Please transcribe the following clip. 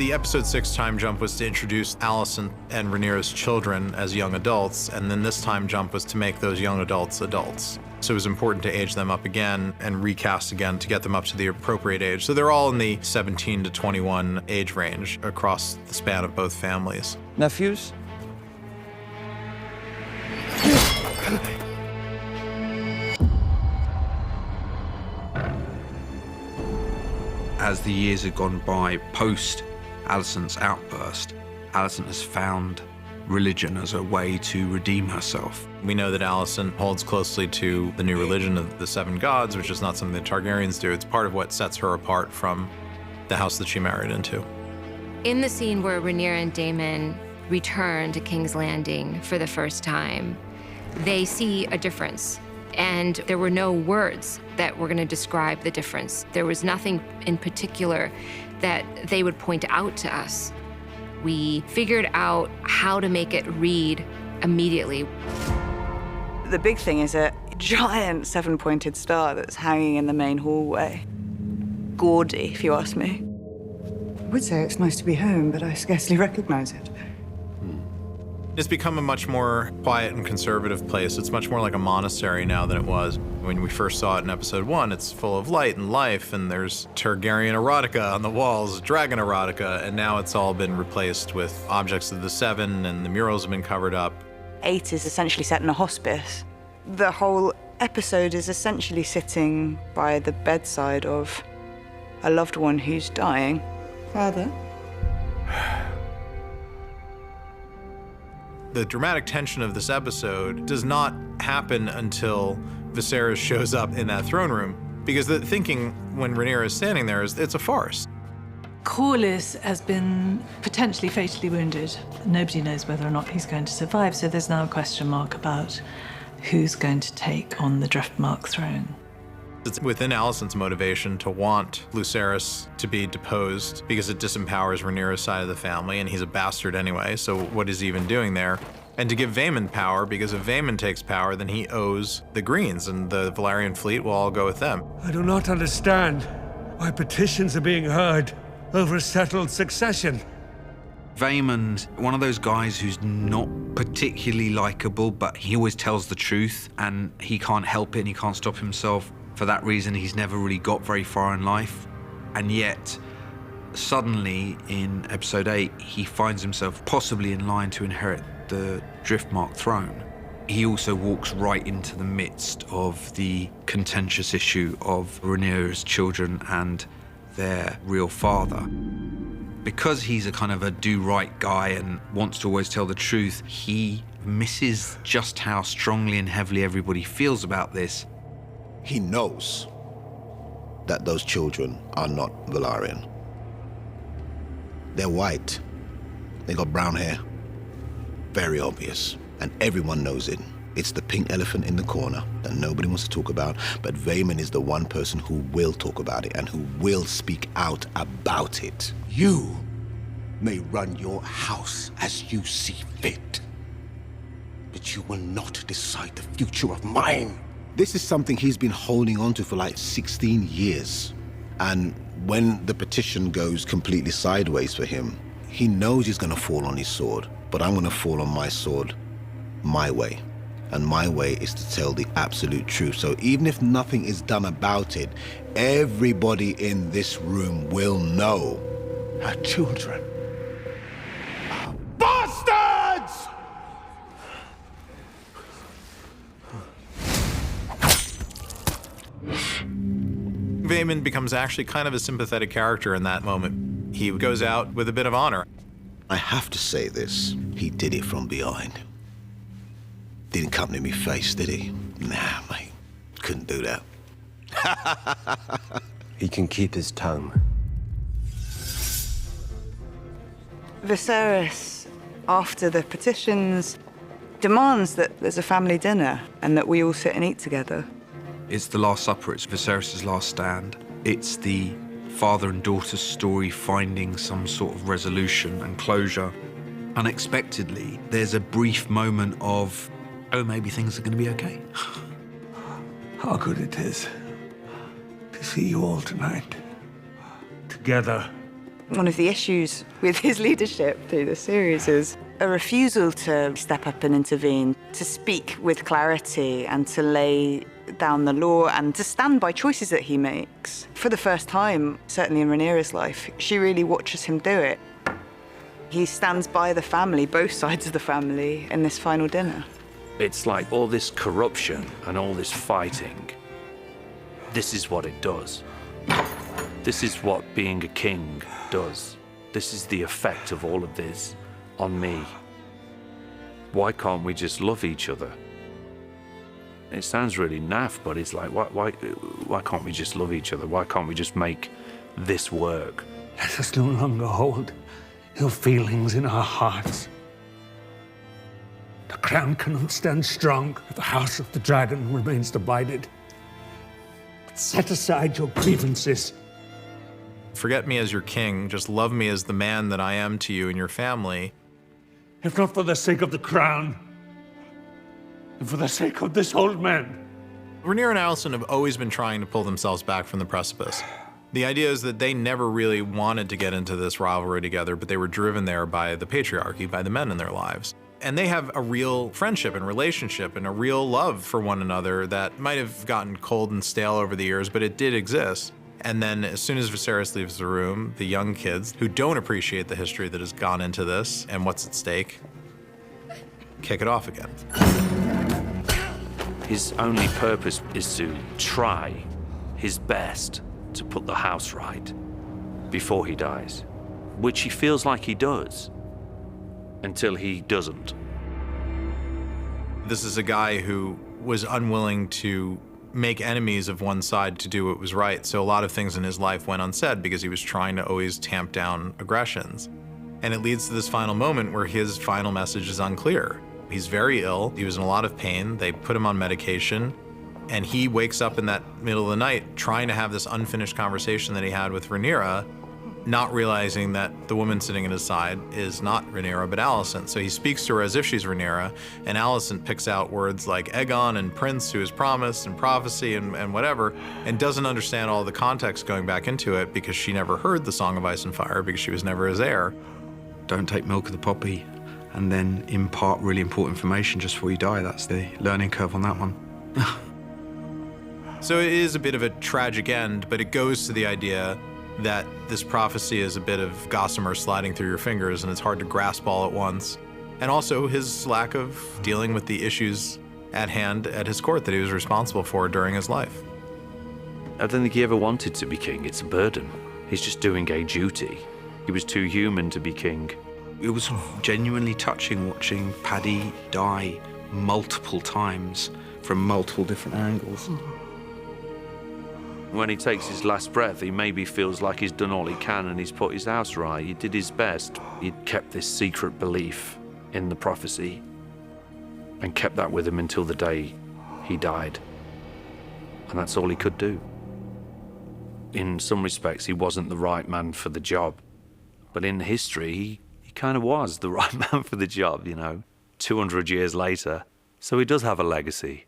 The episode 6 time jump was to introduce Alicent and Rhaenyra's children as young adults, and then this time jump was to make those young adults adults. So it was important to age them up again and recast again to get them up to the appropriate age. So they're all in the 17 to 21 age range across the span of both families. Nephews? As the years have gone by, post Alicent's outburst, Alicent has found religion as a way to redeem herself. We know that Alicent holds closely to the new religion of the Seven Gods, which is not something the Targaryens do. It's part of what sets her apart from the house that she married into. In the scene where Rhaenyra and Daemon return to King's Landing for the first time, they see a difference. And there were no words that were going to describe the difference. There was nothing in particular that they would point out to us. We figured out how to make it read immediately. The big thing is a giant 7-pointed star that's hanging in the main hallway. Gaudy, if you ask me. I would say it's nice to be home, but I scarcely recognize it. It's become a much more quiet and conservative place. It's much more like a monastery now than it was. When we first saw it in episode 1, it's full of light and life, and there's Targaryen erotica on the walls, dragon erotica, and now it's all been replaced with objects of the Seven, and the murals have been covered up. 8 is essentially set in a hospice. The whole episode is essentially sitting by the bedside of a loved one who's dying. Father? The dramatic tension of this episode does not happen until Viserys shows up in that throne room, because the thinking when Rhaenyra is standing there is it's a farce. Corlys has been potentially fatally wounded. Nobody knows whether or not he's going to survive, so there's now a question mark about who's going to take on the Driftmark throne. It's within Alicent's motivation to want Lucerys to be deposed because it disempowers Rhaenyra's side of the family, and he's a bastard anyway, so what is he even doing there? And to give Vaemond power, because if Vaemond takes power, then he owes the Greens, and the Valyrian fleet will all go with them. I do not understand why petitions are being heard over a settled succession. Vaemond, one of those guys who's not particularly likable, but he always tells the truth, and he can't help it and he can't stop himself. For that reason, he's never really got very far in life. And yet, suddenly, in episode 8, he finds himself possibly in line to inherit the Driftmark throne. He also walks right into the midst of the contentious issue of Rhaenyra's children and their real father. Because he's a kind of a do-right guy and wants to always tell the truth, he misses just how strongly and heavily everybody feels about this. He knows that those children are not Valyrian. They're white. They got brown hair. Very obvious. And everyone knows it. It's the pink elephant in the corner that nobody wants to talk about, but Vaemond is the one person who will talk about it and who will speak out about it. You may run your house as you see fit, but you will not decide the future of mine. This is something he's been holding on to for like 16 years. And when the petition goes completely sideways for him, he knows he's gonna fall on his sword, but I'm gonna fall on my sword my way. And my way is to tell the absolute truth. So even if nothing is done about it, everybody in this room will know. Our children are bastards! Vaemond becomes actually kind of a sympathetic character in that moment. He goes out with a bit of honor. I have to say this, he did it from behind. Didn't come to me face, did he? Nah, mate, couldn't do that. He can keep his tongue. Viserys, after the petitions, demands that there's a family dinner and that we all sit and eat together. It's the Last Supper, it's Viserys' last stand. It's the father and daughter story finding some sort of resolution and closure. Unexpectedly, there's a brief moment of, oh, maybe things are going to be okay. How good it is to see you all tonight, together. One of the issues with his leadership through the series is a refusal to step up and intervene, to speak with clarity and to lay down the law and to stand by choices that he makes. For the first time, certainly in Rhaenyra's life, she really watches him do it. He stands by the family, both sides of the family, in this final dinner. It's like all this corruption and all this fighting. This is what it does. This is what being a king does. This is the effect of all of this on me. Why can't we just love each other? It sounds really naff, but it's like, why can't we just love each other? Why can't we just make this work? Let us no longer hold ill feelings in our hearts. The crown cannot stand strong if the House of the Dragon remains divided. But set aside your grievances. Forget me as your king, just love me as the man that I am to you and your family. If not for the sake of the crown, and for the sake of this old man. Rhaenyra and Alicent have always been trying to pull themselves back from the precipice. The idea is that they never really wanted to get into this rivalry together, but they were driven there by the patriarchy, by the men in their lives. And they have a real friendship and relationship and a real love for one another that might have gotten cold and stale over the years, but it did exist. And then as soon as Viserys leaves the room, the young kids, who don't appreciate the history that has gone into this and what's at stake, kick it off again. His only purpose is to try his best to put the house right before he dies, which he feels like he does until he doesn't. This is a guy who was unwilling to make enemies of one side to do what was right, so a lot of things in his life went unsaid because he was trying to always tamp down aggressions. And it leads to this final moment where his final message is unclear. He's very ill, he was in a lot of pain, they put him on medication, and he wakes up in that middle of the night trying to have this unfinished conversation that he had with Rhaenyra, not realizing that the woman sitting at his side is not Rhaenyra, but Alicent. So he speaks to her as if she's Rhaenyra, and Alicent picks out words like Aegon and Prince, who is promised, and prophecy, and whatever, and doesn't understand all the context going back into it because she never heard the Song of Ice and Fire because she was never his heir. Don't take milk of the poppy and then impart really important information just before you die. That's the learning curve on that one. So it is a bit of a tragic end, but it goes to the idea that this prophecy is a bit of gossamer sliding through your fingers and it's hard to grasp all at once. And also his lack of dealing with the issues at hand at his court that he was responsible for during his life. I don't think he ever wanted to be king. It's a burden. He's just doing a duty. He was too human to be king. It was genuinely touching watching Paddy die multiple times from multiple different angles. When he takes his last breath, he maybe feels like he's done all he can and he's put his house right. He did his best. He'd kept this secret belief in the prophecy and kept that with him until the day he died. And that's all he could do. In some respects, he wasn't the right man for the job. But in history, he kind of was the right man for the job, you know, 200 years later. So he does have a legacy.